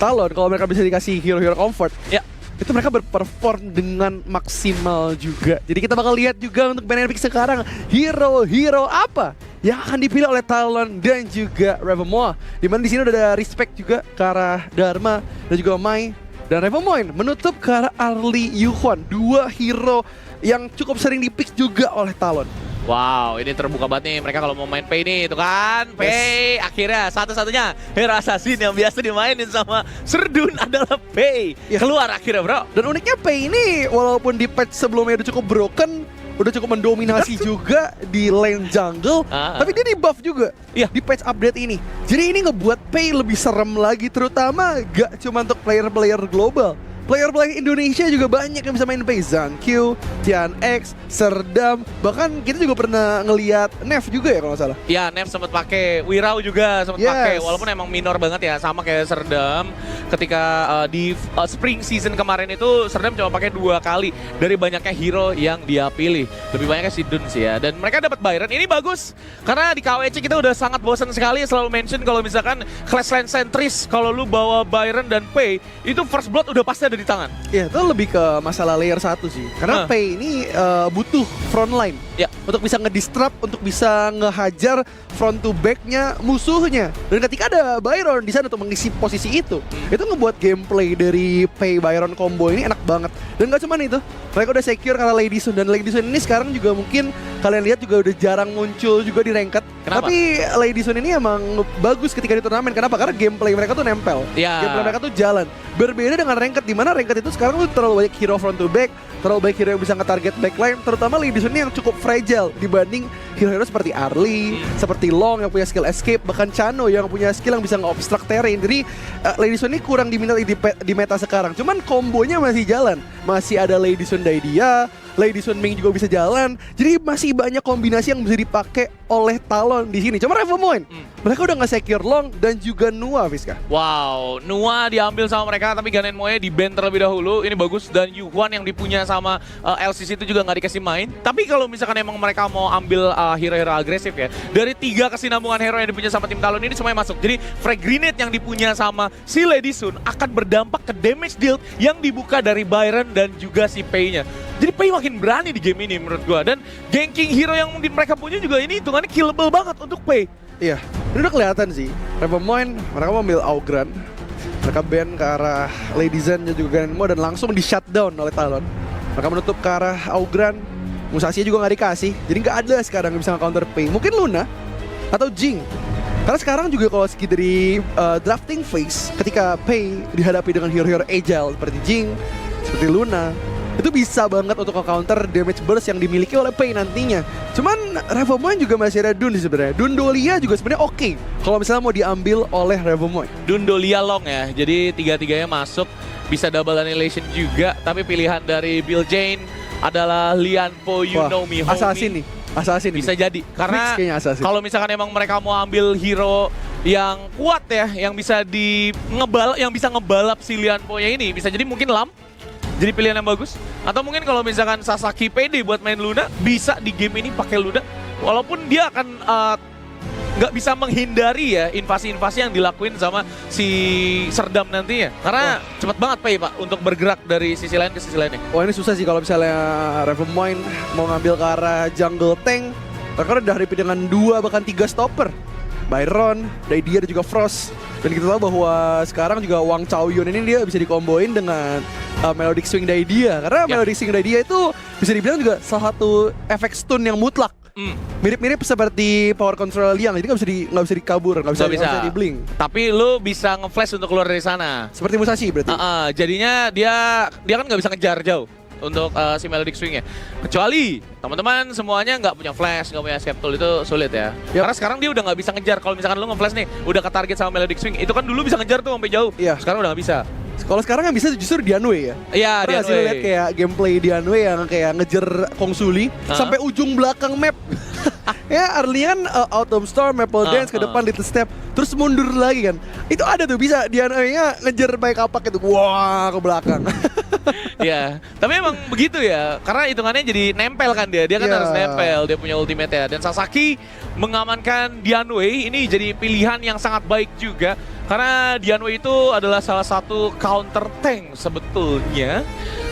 Talon kalau mereka bisa dikasih hero-hero comfort, Ya. itu mereka berperform dengan maksimal juga. Jadi kita bakal lihat juga untuk band Epic sekarang hero-hero apa yang akan dipilih oleh Talon dan juga Revemoa. Dimana di sini udah ada respect juga ke arah Dharma dan juga Mai, dan Revemoin menutup ke arah Arlie Yuhuan. Dua hero yang cukup sering dipick juga oleh Talon. Wow, ini terbuka banget nih mereka kalau mau main Pei nih, itu kan. Pei akhirnya satu-satunya hero assassin yang biasa dimainin sama Serdun adalah Pei. Ya. Keluar akhirnya, bro. Dan uniknya Pei ini walaupun di patch sebelumnya udah cukup broken, udah cukup mendominasi juga di lane jungle, tapi dia di buff juga Iya. di patch update ini. Jadi ini ngebuat Pei lebih serem lagi, terutama gak cuma untuk player-player global. Player-player Indonesia juga banyak yang bisa main Pei. Zankyu, Tian X, Serdam, bahkan kita juga pernah ngelihat Nev juga ya kalau nggak salah. Ya, Nev sempat pakai, Wirau juga sempat Yes. pakai, walaupun emang minor banget ya, sama kayak Serdam. Ketika di spring season kemarin itu Serdam cuma pakai 2 kali dari banyaknya hero yang dia pilih. Lebih banyaknya si Dun sih ya. Dan mereka dapat Byron, ini bagus karena di KWC kita udah sangat bosan sekali selalu mention kalau misalkan Clash Lane sentris, kalau lu bawa Byron dan Pei itu first blood udah pasti ada di tangan. Ya itu lebih ke masalah layer 1 sih. Karena Pei ini butuh frontline. Ya. Untuk bisa ngedisrupt, untuk bisa ngehajar front to back-nya musuhnya. Dan ketika ada Byron di sana untuk mengisi posisi itu ngebuat gameplay dari Pei Byron combo ini enak banget. Dan gak cuma itu, mereka udah secure karena Lady Sun, dan Lady Sun ini sekarang juga mungkin kalian lihat juga udah jarang muncul juga di ranked. Kenapa? Tapi Lady Sun ini emang bagus ketika di turnamen. Kenapa? Karena gameplay mereka tuh nempel. Ya. Gameplay mereka tuh jalan. Berbeda dengan ranked, di mana ranked itu sekarang tuh terlalu banyak hero front to back, terlalu banyak hero yang bisa nge-target backline, terutama Lady Sun ini yang cukup fragile dibanding hero-hero seperti Arlie, seperti Long yang punya skill escape, bahkan Chano yang punya skill yang bisa nge-obstruct terrain. Jadi Lady Sun ini kurang diminati di meta sekarang. Cuman kombonya masih jalan. Masih ada Lady Sun Daidia, Lady Sun Ming juga bisa jalan. Jadi masih banyak kombinasi yang bisa dipakai oleh Talon di sini. Cuma Revemoin, mereka udah nge-secure Long dan juga Nua, Fiska. Wow, Nua diambil sama mereka tapi Ganen Moe di-ban terlebih dahulu. Ini bagus, dan Yuhuan yang dipunya sama LCC itu juga nggak dikasih main. Tapi kalau misalkan emang mereka mau ambil hero-hero agresif ya, dari 3 kesinambungan hero yang dipunya sama tim Talon ini semuanya masuk. Jadi frag grenade yang dipunya sama si Lady Sun akan berdampak ke damage deal yang dibuka dari Byron dan juga si Pei-nya. Jadi Pei makin berani di game ini menurut gua, dan ganking hero yang mereka punya juga ini hitungannya killable banget untuk Pei. Iya, ini udah kelihatan sih. Revemoin, mereka mau ambil Augran. Mereka ban ke arah Lady Zen dan juga Ganen Moe dan langsung di shutdown oleh Talon. Mereka menutup ke arah Augran. Musashi juga nggak dikasih, jadi nggak ada sekarang yang bisa nge-counter Pei. Mungkin Luna atau Jing. Karena sekarang juga kalau segi dari drafting phase, ketika Pei dihadapi dengan hero-hero agile seperti Jing, seperti Luna, itu bisa banget untuk nge-counter damage burst yang dimiliki oleh Pei nantinya. Cuman Revemoin juga masih ada Dun sebenarnya. Dundolia juga sebenarnya oke kalau misalnya mau diambil oleh Revemoin. Dundolia Long ya, jadi 3-3-nya masuk, bisa double annihilation juga. Tapi pilihan dari Bill Jane adalah Lianpo, You Know Me Homie. Assassin nih, Assassin Bisa ini. jadi, karena Mix kayaknya Assassin. kalau misalkan emang mereka mau ambil hero yang kuat ya, yang bisa yang bisa ngebalap si Lianpo-nya ini, bisa jadi mungkin Lam. Jadi pilihan yang bagus. Atau mungkin kalau misalkan Sasaki pede buat main Luna, bisa di game ini pakai Luna. Walaupun dia akan nggak bisa menghindari ya invasi-invasi yang dilakuin sama si Serdam nantinya. Karena cepet banget Pei Pak untuk bergerak dari sisi lain ke sisi lainnya. Wah ini susah sih kalau misalnya Revemoin mau ngambil ke arah jungle tank. Mereka udah dihadapi dengan 2 bahkan 3 stopper. Byron, Daidia dan juga Frost. Dan kita tahu bahwa sekarang juga Wang Chaoyun ini dia bisa dikomboin dengan Melodic Swing Daidia. Karena Melodic Swing Daidia itu bisa dibilang juga salah satu efek stun yang mutlak. Mirip-mirip seperti power control Liang, jadi nggak bisa dikabur, nggak bisa di-blink. Tapi lu bisa nge-flash untuk keluar dari sana. Seperti Musashi berarti. Jadinya dia kan nggak bisa ngejar jauh untuk si Melodic Swing-nya. Kecuali teman-teman semuanya nggak punya flash, nggak punya escape tool, itu sulit ya. Karena sekarang dia udah nggak bisa ngejar. Kalau misalkan lu nge-flash nih, udah ke target sama Melodic Swing, itu kan dulu bisa ngejar tuh sampai jauh. Iya. Sekarang udah nggak bisa. Kalau sekarang yang bisa justru Dianwei ya. Iya, Pernah sih lihat kayak gameplay Dianwei yang kayak ngejar Kong Suli sampai ujung belakang map. Ya Arlie kan Autumn Storm, Maple Dance ke depan Little Step, terus mundur lagi kan. Itu ada tuh bisa Dianwei-nya ngejar baik kapak itu. Wah, ke belakang. Ya, tapi emang begitu ya. Karena hitungannya jadi nempel kan dia. Dia kan Iya. harus nempel, dia punya ultimate ya. Dan Sasaki mengamankan Dianwei ini jadi pilihan yang sangat baik juga. Karena Dianwei itu adalah salah satu counter tank sebetulnya.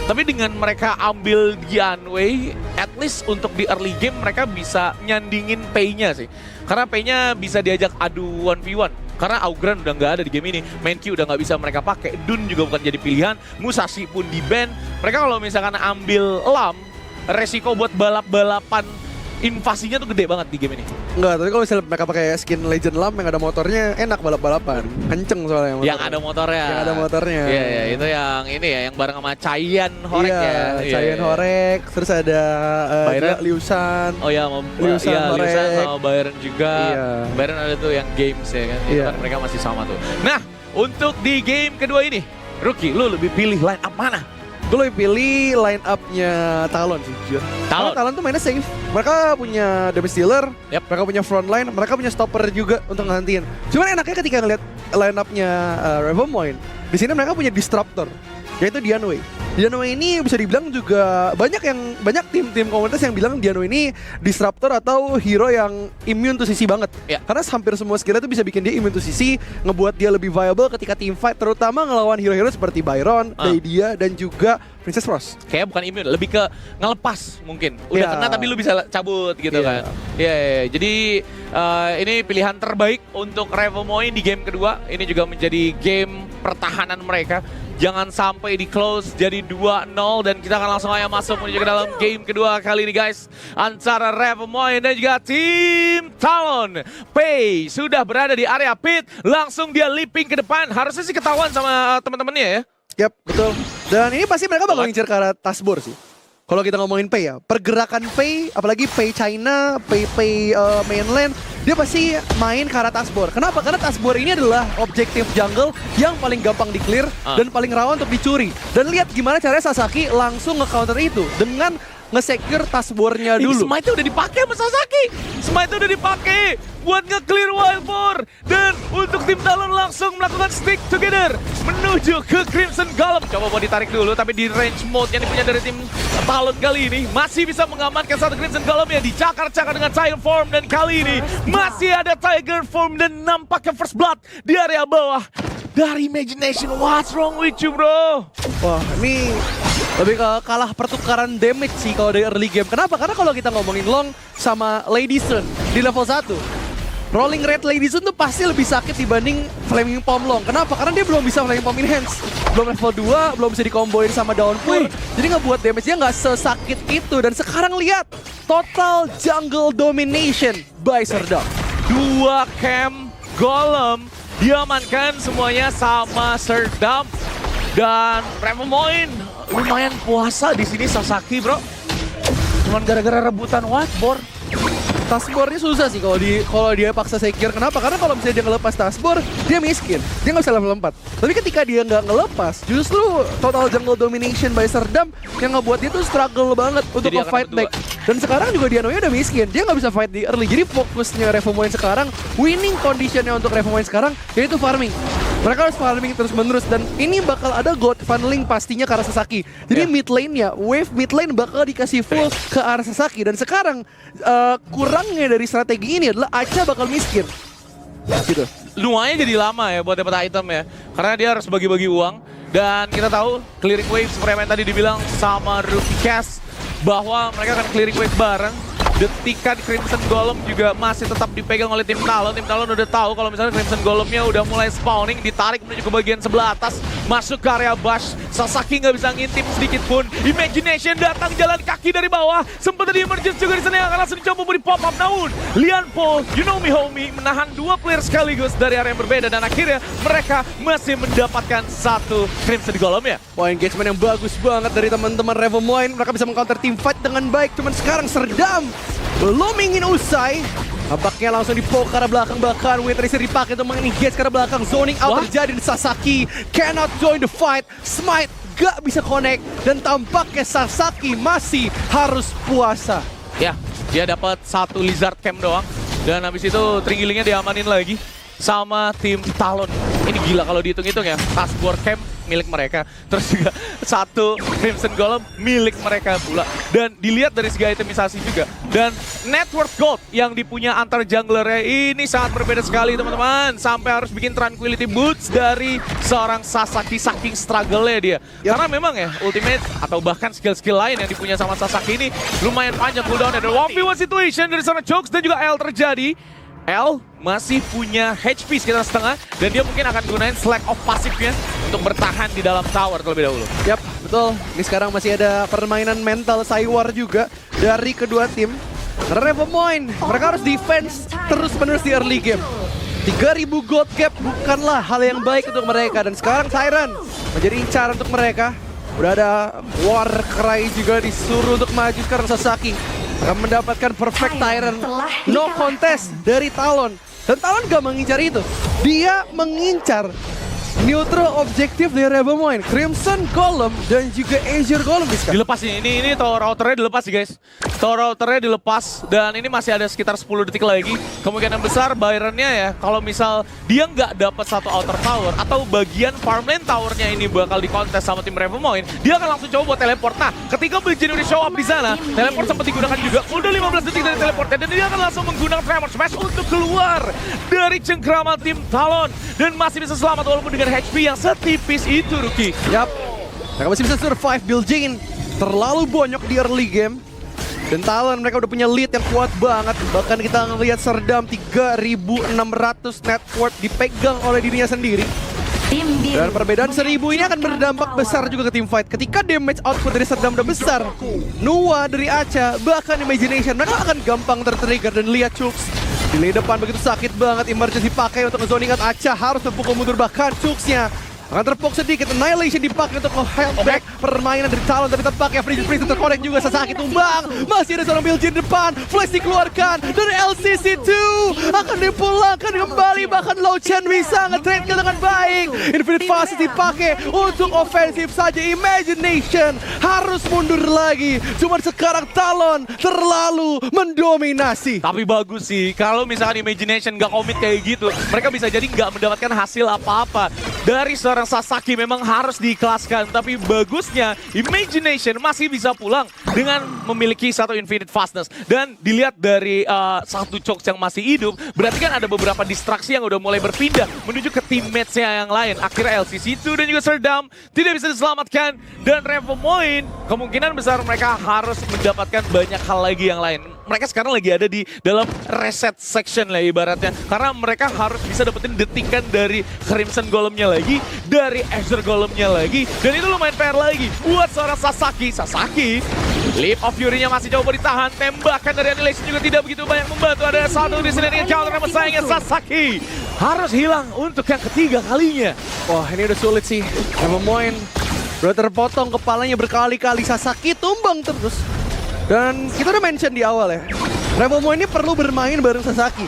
Tapi dengan mereka ambil Dianwei, at least untuk di early game mereka bisa nyandingin Pei-nya sih. Karena Pei-nya bisa diajak adu 1v1. Karena Augran udah nggak ada di game ini, Mankey udah nggak bisa mereka pakai, Dun juga bukan jadi pilihan, Musashi pun di ban. Mereka kalau misalkan ambil Lam, resiko buat balap-balapan invasinya tuh gede banget di game ini. Enggak, tapi kalau misalnya mereka pakai skin Legend Lam yang ada motornya, enak balap-balapan. Kenceng soalnya motornya. Yang ada motornya. Yang ada motornya. Iya, iya, itu yang ini ya, yang bareng sama Chayan Horek iya, ya. Chayan Horek, terus ada Byron. Liusan. Oh ya, Liusan Horek. Liusan sama Byron juga. Iya. Byron ada tuh yang games ya kan. Itu Iya. kan mereka masih sama tuh. Nah, untuk di game kedua ini, Rookie, lu lebih pilih line up mana? Gue lebih pilih line up-nya Talon sih, jujur. Talon? Karena Talon tuh mainnya safe. Mereka punya damage dealer, Yep. mereka punya frontline, mereka punya stopper juga untuk ngantiin. Cuman enaknya ketika ngeliat line up-nya Revomoin, di sini mereka punya disruptor, yaitu Dianwei. Dianwei ini bisa dibilang juga banyak tim-tim komunitas yang bilang Dianwei ini disruptor atau hero yang immune to CC banget. Ya. Karena hampir semua skillnya tuh bisa bikin dia immune to CC, ngebuat dia lebih viable ketika team fight, terutama ngelawan hero-hero seperti Byron, Daidia, dan juga Princess Rose. Kayaknya bukan immune, lebih ke ngelepas mungkin. Udah Iya. kena tapi lu bisa cabut gitu Iya. kan. Iya, iya. Jadi ini pilihan terbaik untuk Revomoin di game kedua. Ini juga menjadi game pertahanan mereka. Jangan sampai di close jadi 2-0 dan kita akan langsung aja masuk menuju ke dalam game kedua kali ini guys. Antara Revomoin dan juga tim Talon. Pei sudah berada di area pit, langsung dia leaping ke depan. Harusnya sih ketahuan sama teman-temannya ya. Yap, betul. Dan ini pasti mereka bakal ngincer ke arah Tasbor sih. Kalau kita ngomongin Pei ya, pergerakan Pei, apalagi Pei China, Pei mainland, dia pasti main ke arah Tasbor. Kenapa? Karena Tasbor ini adalah objektif jungle yang paling gampang di-clear dan paling rawan untuk dicuri. Dan lihat gimana caranya Sasaki langsung nge-counter itu dengan nge-secure Tasbornya dulu. Smite udah dipakai sama Sasaki. Smite udah dipakai buat nge-clear Wild Boar. Dan untuk tim Talon langsung melakukan stick together menuju ke Crimson Golem. Coba mau ditarik dulu, tapi di range mode yang dipunya dari tim Talon kali ini masih bisa mengamankan satu Crimson Golem yang dicakar-cakar dengan Tiger Form. Dan kali ini masih ada Tiger Form dan nampaknya First Blood di area bawah dari Imagination. What's wrong with you, bro? Wah, ini lebih ke kalah pertukaran damage sih kalau dari early game. Kenapa? Karena kalau kita ngomongin Long sama Lady Sun di level 1, Rolling Red Lady Sun tuh pasti lebih sakit dibanding Flaming Palm Long. Kenapa? Karena dia belum bisa Flaming Palm Enhance. Belum level 2, belum bisa dikomboin sama Downpour. Jadi ngebuat damage-nya nggak sesakit itu. Dan sekarang lihat, total jungle domination by Serdam. 2 camp Golem diamankan semuanya sama Serdam. Dan Revomoin lumayan puasa di sini Sasaki, bro. Cuman gara-gara rebutan Whiteboard. Tasbornya susah sih kalau dia paksa secure. Kenapa? Karena kalau misalnya dia ngelepas Tasbor, dia miskin. Dia nggak bisa level 4. Tapi ketika dia nggak ngelepas, justru total jungle domination by Serdam yang ngebuat dia tuh struggle banget untuk Jadi akan nge-fight berdua. back. Dan sekarang juga Dianwei udah miskin. Dia nggak bisa fight di early. Jadi fokusnya Revomoin sekarang, winning conditionnya untuk Revomoin sekarang, yaitu farming. Mereka harus farming terus-menerus dan ini bakal ada gold funneling pastinya ke arah Sasaki. Jadi mid lane-nya, wave mid lane bakal dikasih full ke arah Sasaki. Dan sekarang kurangnya dari strategi ini adalah Acha bakal miskin. Gitu. Lumayan jadi lama ya buat dapat item ya. Karena dia harus bagi-bagi uang. Dan kita tahu clearing wave seperti yang tadi dibilang sama Rookie Cast bahwa mereka akan clearing wave bareng. Detikan Crimson Golem juga masih tetap dipegang oleh tim Talon. Tim Talon udah tahu kalau misalnya Crimson Golemnya udah mulai spawning, ditarik menuju ke bagian sebelah atas, masuk ke area Bash. Sasaki nggak bisa ngintip sedikit pun. Imagination datang jalan kaki dari bawah. Sempat di emergence juga di sana yang akan langsung dicoba di pop up. Namun Lian Paul, you know me homie, menahan 2 player sekaligus dari area yang berbeda dan akhirnya mereka masih mendapatkan satu Crimson Golem ya. Wah, engagement yang bagus banget dari teman-teman Revomoin. Mereka bisa meng-counter team fight dengan baik. Cuman sekarang Serdam belum ingin usai. Nampaknya langsung dipoke ke arah belakang. Bahkan Wind Racer dipakai untuk meng-engage ke arah belakang. Zoning out terjadi di Sasaki. Cannot join the fight. Smite gak bisa connect. Dan tampaknya Sasaki masih harus puasa. Ya, dia dapat 1 Lizard Camp doang. Dan habis itu Tringgilingnya diamanin lagi sama tim Talon. Ini gila kalau dihitung-hitung ya. Tasbor Camp milik mereka. Terus juga satu Crimson Golem milik mereka pula. Dan dilihat dari segi itemisasi juga. Dan network gold yang dipunya antar junglernya ini sangat berbeda sekali teman-teman. Sampai harus bikin tranquility boots dari seorang Sasaki saking struggle-nya dia. Karena memang ya ultimate atau bahkan skill-skill lain yang dipunya sama Sasaki ini lumayan panjang cooldown. Ada 1v1 situation dari sana Jokes dan juga L terjadi. L masih punya HP sekitar setengah dan dia mungkin akan gunain slack of pasifnya untuk bertahan di dalam tower terlebih dahulu. Yap, betul. Ini sekarang masih ada permainan mental Cywar juga dari kedua tim. Revomoin, mereka harus defense terus-menerus di early game. 3000 gold cap bukanlah hal yang baik untuk mereka. Dan sekarang Siren menjadi incaran untuk mereka. Udah ada War Cry juga disuruh untuk maju sekarang Sasaki. Akan mendapatkan perfect Tyrant, no contest dari Talon. Dan Talon gak mengincar itu. Dia mengincar neutral objektif dari Revomoin, Crimson Golem dan juga Azure Golem bisa. Dilepas ini tower outernya dilepas sih guys. Tower outernya dilepas dan ini masih ada sekitar 10 detik lagi. Kemungkinan besar Byron-nya ya kalau misal dia nggak dapat satu outer tower atau bagian farmland towernya ini bakal dikontes sama tim Revomoin, dia akan langsung coba buat teleport. Nah, ketika Bilgin udah show up di sana, teleport sempat digunakan juga. Udah 15 detik dari teleportnya dan dia akan langsung menggunakan Tremor Smash untuk keluar dari cengkraman tim Talon dan masih bisa selamat walaupun dengan HP yang setipis itu, Rookie. Yap, mereka masih bisa survive. Bilgin terlalu bonyok di early game. Dan Talon mereka udah punya lead yang kuat banget. Bahkan kita ngelihat Serdam 3.600 net worth dipegang oleh dirinya sendiri. Dan perbedaan 1000 ini akan berdampak besar juga ke team fight. Ketika damage output dari Serdam udah besar, Nua dari Acha, bahkan Imagination, mereka akan gampang tertrigger. Dan lihat Chooks di lini depan begitu sakit banget, emergency pakai untuk ngezoning out Acha, harus terpukul mundur. Bahkan Chooksnya akan terpuk sedikit, Annihilation dipakai untuk nge-held back permainan dari Talon. Tapi tampaknya Freeze terconnect juga, Sasaki tumbang. Masih ada seorang Bilgin depan, Flash dikeluarkan. Dan LCC2 akan dipulangkan kembali. Bahkan Low Chen bisa nge-trade kill dengan baik. Infinite Fast dipakai untuk ofensif saja. Imagination harus mundur lagi. Cuman sekarang Talon terlalu mendominasi. Tapi bagus sih, kalau misalkan Imagination nggak komit kayak gitu, mereka bisa jadi nggak mendapatkan hasil apa-apa. Dari seorang Sasaki memang harus diikhlaskan, tapi bagusnya Imagination masih bisa pulang dengan memiliki satu Infinite Fastness. Dan dilihat dari satu Chokes yang masih hidup, berarti kan ada beberapa distraksi yang udah mulai berpindah menuju ke teammates-nya yang lain. Akhirnya LCC2 dan juga Serdam tidak bisa diselamatkan. Dan Revomoin kemungkinan besar mereka harus mendapatkan banyak hal lagi yang lain. Mereka sekarang lagi ada di dalam reset section lah ibaratnya. Karena mereka harus bisa dapetin detikan dari Crimson Golemnya lagi, dari Azure Golemnya lagi. Dan itu lumayan PR lagi buat seorang Sasaki. Sasaki, Leap of Fury-nya masih coba ditahan. Tembakan dari Annihilation juga tidak begitu banyak membantu. Ada satu di sini dengan counter sama sayangnya Sasaki. Harus hilang untuk yang ketiga kalinya. Wah, ini udah sulit sih. Revomoin udah terpotong kepalanya berkali-kali. Sasaki tumbang terus. Dan kita udah mention di awal ya, Revomoin ini perlu bermain bareng Sasaki.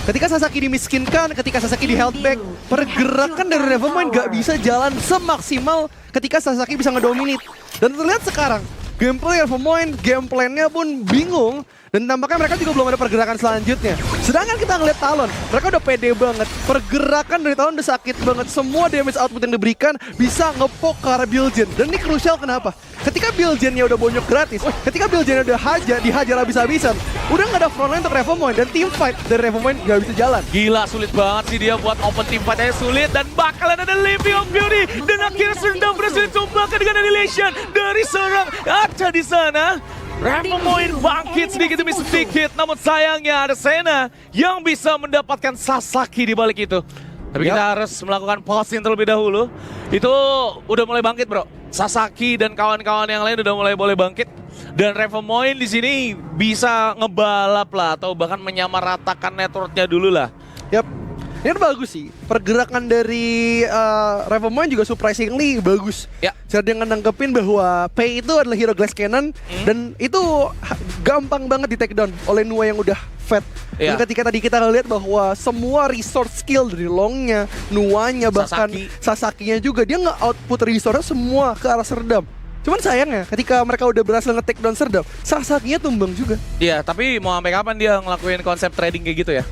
Ketika Sasaki dimiskinkan, ketika Sasaki di held back, pergerakan dari Revomoin gak bisa jalan semaksimal ketika Sasaki bisa ngedominate. Dan terlihat sekarang, gameplay Revomoin, gameplannya pun bingung. Dan tampaknya mereka juga belum ada pergerakan selanjutnya. Sedangkan kita ngeliat Talon, mereka udah pede banget. Pergerakan dari Talon udah sakit banget. Semua damage output yang diberikan bisa ngepoke ke arah Bilgin. Dan ini krusial kenapa? Ketika Bilgin-nya udah bonyok gratis, ketika Bilgin-nya udah dihajar habis-habisan, udah nggak ada frontline untuk Revomoin. Dan team fight dari Revomoin nggak bisa jalan. Gila, sulit banget sih dia buat open team fight-nya sulit. Dan bakalan ada Living of Beauty. Dan akhirnya Serdam berhasil ditumbangkan dengan Annihilation dari seorang Acha di sana. Revomoin bangkit sedikit demi sedikit, namun sayangnya ada Sena yang bisa mendapatkan Sasaki di balik itu. Tapi kita harus melakukan pausing terlebih dahulu. Itu udah mulai bangkit bro. Sasaki dan kawan-kawan yang lain udah mulai boleh bangkit. Dan Revomoin di sini bisa ngebalap lah atau bahkan menyamaratakan networknya dulu lah. Yap. Ini bagus sih, pergerakan dari Revomoin juga surprisingly bagus. Ya. Cara dengan nanggepin bahwa Pei itu adalah hero Glass Cannon dan itu gampang banget di take down oleh Nua yang udah fat. Ya. Dan ketika tadi kita lihat bahwa semua resource skill dari Longnya, Nuanya, bahkan Sasakinya juga, dia nge-output resource semua ke arah Serdam. Cuman sayangnya ketika mereka udah berhasil nge-take down Serdam, Sasakinya tumbang juga. Iya, tapi mau sampai kapan dia ngelakuin konsep trading kayak gitu ya?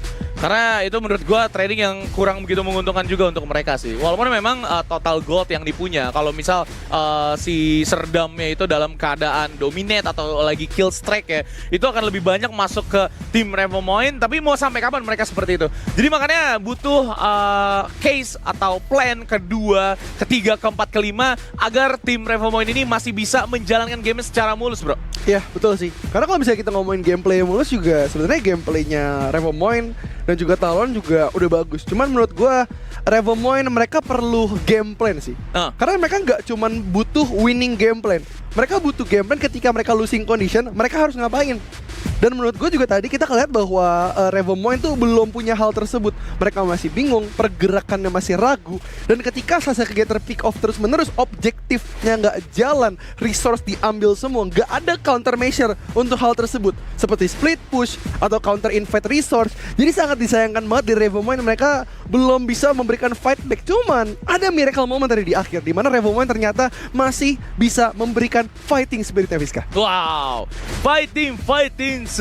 Karena itu menurut gua trading yang kurang begitu menguntungkan juga untuk mereka sih. Walaupun memang total gold yang dipunya. Kalau misal si Serdamnya itu dalam keadaan dominate atau lagi kill streak ya, itu akan lebih banyak masuk ke tim Revomoin. Tapi mau sampai kapan mereka seperti itu? Jadi makanya butuh case atau plan kedua, ketiga, keempat, kelima agar tim Revomoin ini masih bisa menjalankan game secara mulus, bro. Iya, betul sih. Karena kalau misalnya kita ngomongin gameplay mulus juga, sebenarnya gameplaynya Revomoin dan juga Talon juga udah bagus. Cuman menurut gua Revomoin mereka perlu game plan sih. Karena mereka nggak cuman butuh winning game plan. Mereka butuh game plan ketika mereka losing condition, mereka harus ngapain. Dan menurut gue juga tadi kita lihat bahwa Revomoin tuh belum punya hal tersebut. Mereka masih bingung, pergerakannya masih ragu. Dan ketika selesai kegiatan pick off terus menerus, objektifnya nggak jalan, resource diambil semua, nggak ada countermeasure untuk hal tersebut. Seperti split push atau counter invade resource. Jadi sangat disayangkan banget di Revomoin, mereka belum bisa memberikan fight back. Cuman ada miracle moment tadi di akhir, di mana Revomoin ternyata masih bisa memberikan fighting spiritnya, Fiska. Wow, fighting spirit.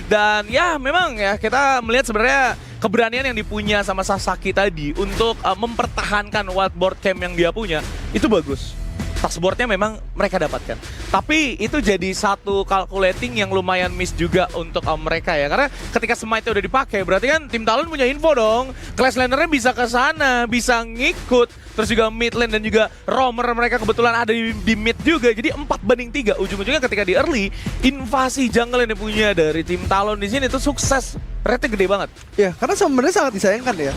Dan ya memang ya kita melihat sebenarnya keberanian yang dipunya sama Sasaki tadi untuk mempertahankan wildboard camp yang dia punya itu bagus. Taskboardnya memang mereka dapatkan. Tapi itu jadi satu calculating yang lumayan miss juga untuk mereka ya. Karena ketika smite udah dipakai, berarti kan tim Talon punya info dong. Clash lanernya bisa ke sana, bisa ngikut. Terus juga mid lane dan juga roamer mereka kebetulan ada di mid juga. Jadi 4-3. Ujung-ujungnya ketika di early, invasi jungle yang dipunya dari tim Talon di sini itu sukses. Rate-nya gede banget. Ya, karena sebenarnya sangat disayangkan ya.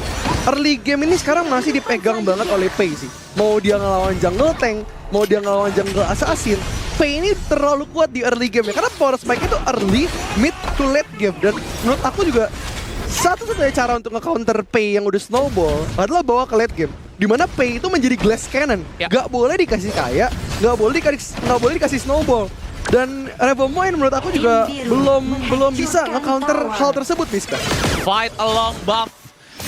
Early game ini sekarang masih dipegang banget oleh Pei sih. Mau dia ngelawan jungle tank, mau dia ngelawan jungle assassin, Pei ini terlalu kuat di early game ya. Karena power spike itu early, mid to late game. Dan menurut aku juga satu-satunya cara untuk nge-counter Pei yang udah snowball adalah bawa ke late game. Dimana Pei itu menjadi glass cannon. Gak boleh dikasih kaya, gak boleh dikasih snowball. Dan Revomoin menurut aku juga belum bisa nge-counter hal tersebut, Miska. Fight along buff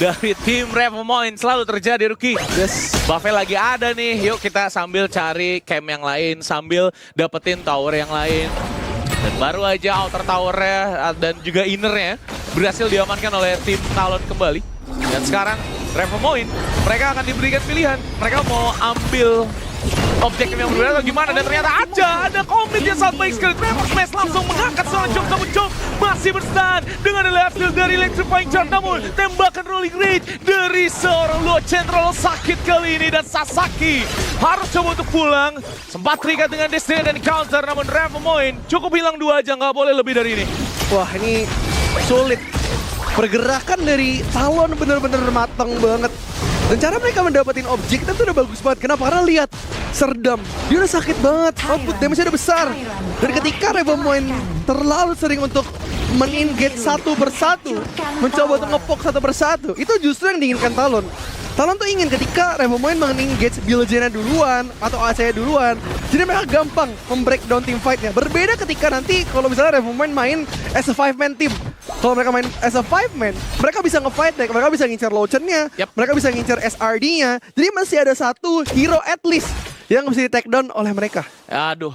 dari tim Revomoin selalu terjadi, Rookie. Yes. Buffnya lagi ada nih, yuk kita sambil cari camp yang lain, sambil dapetin tower yang lain. Dan baru aja outer towernya dan juga innernya berhasil diamankan oleh tim Talon kembali. Dan sekarang Revomoin, mereka akan diberikan pilihan. Mereka mau ambil objektif yang berbeda atau gimana, dan ternyata ada komit yang sangat baik sekali. Tremor Smash langsung mengangkat seorang Chong, namun Chong masih bertahan dengan hasil dari Electrifying Charge, namun tembakan Rolling Rage dari seorang Luo Chen terlalu sakit kali ini, dan Sasaki harus coba untuk pulang. Sempat terikat dengan Destiny dan counter, namun Revomoin cukup hilang 2 aja, nggak boleh lebih dari ini. Wah, ini sulit. Pergerakan dari Talon bener-bener matang banget. Dan cara mereka mendapatkan objektif itu udah bagus banget. Kenapa? Karena lihat Serdam, dia udah sakit banget, output damage-nya udah besar. Dan ketika Revomoin terlalu sering untuk men-engage satu persatu, mencoba untuk ngepok satu persatu, itu justru yang diinginkan Talon. Talon tuh ingin ketika Revomoin men-engage Bilgena duluan atau AC duluan, jadi mereka gampang membreakdown team fight-nya. Berbeda ketika nanti kalau misalnya Revomoin main as a 5-man team. Kalau mereka main as a 5-man, mereka bisa nge-fight deck, mereka bisa ngincar Lochen-nya, mereka bisa ngincar SRD-nya. Jadi masih ada satu hero at least yang bisa di-takedown oleh mereka. Aduh,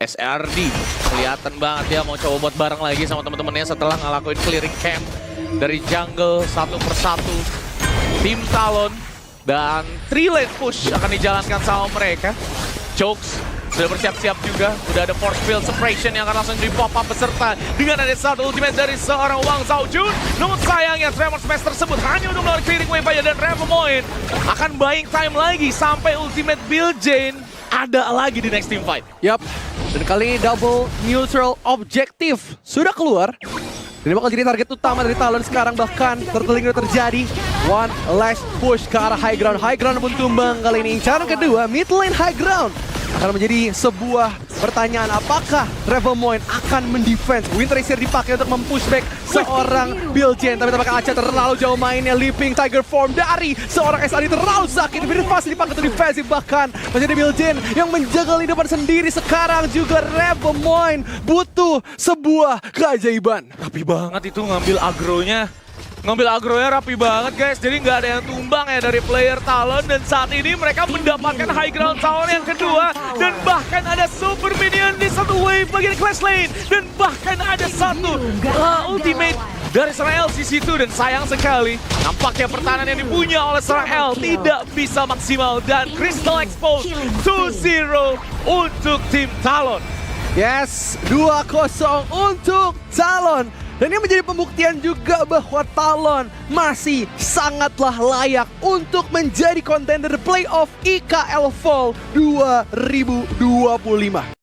SRD kelihatan banget ya mau coba buat bareng lagi sama teman-temannya setelah ngelakuin clearing camp dari jungle satu persatu. Tim Talon dan 3 lane push akan dijalankan sama mereka. Chokes sudah bersiap-siap juga, udah ada force field suppression yang akan langsung di-pop up beserta dengan ada satu ultimate dari seorang Wang Zhaojun. Namun sayangnya Tremor Smash tersebut hanya untuk melawan clearing wave aja, dan Revomoin akan buying time lagi sampai ultimate Bilgena ada lagi di next team fight. Yap, dan kali ini double neutral objektif sudah keluar. Ini bakal jadi target utama dari Talon sekarang, bahkan terteling terjadi. One last push ke arah high ground. High ground pun tumbang kali ini. Incaran kedua, mid lane high ground. Akan menjadi sebuah pertanyaan, apakah Revomoin akan mendefense? Winter Racer dipakai untuk mempushback seorang Bilgena, tapi tampaknya Acha terlalu jauh mainnya. Leaping Tiger Form dari seorang SRD terlalu sakit. Pasti dipakai untuk defensif, bahkan menjadi Bilgena yang menjaga lini depan sendiri. Sekarang juga Revomoin butuh sebuah keajaiban. Rapi banget itu ngambil agronya. Rapi banget guys, jadi nggak ada yang tumbang ya dari player Talon. Dan saat ini mereka mendapatkan high ground tower yang kedua, dan bahkan ada super minion di satu wave bagian Clash Lane, dan bahkan ada satu ultimate dari seorang LCC2 dan sayang sekali nampaknya pertahanan yang dipunya oleh seorang L tidak bisa maksimal dan Crystal Expose 2-0 untuk tim Talon. Yes, 2-0 untuk Talon. Dan ini menjadi pembuktian juga bahwa Talon masih sangatlah layak untuk menjadi kontender playoff IKL Fall 2025.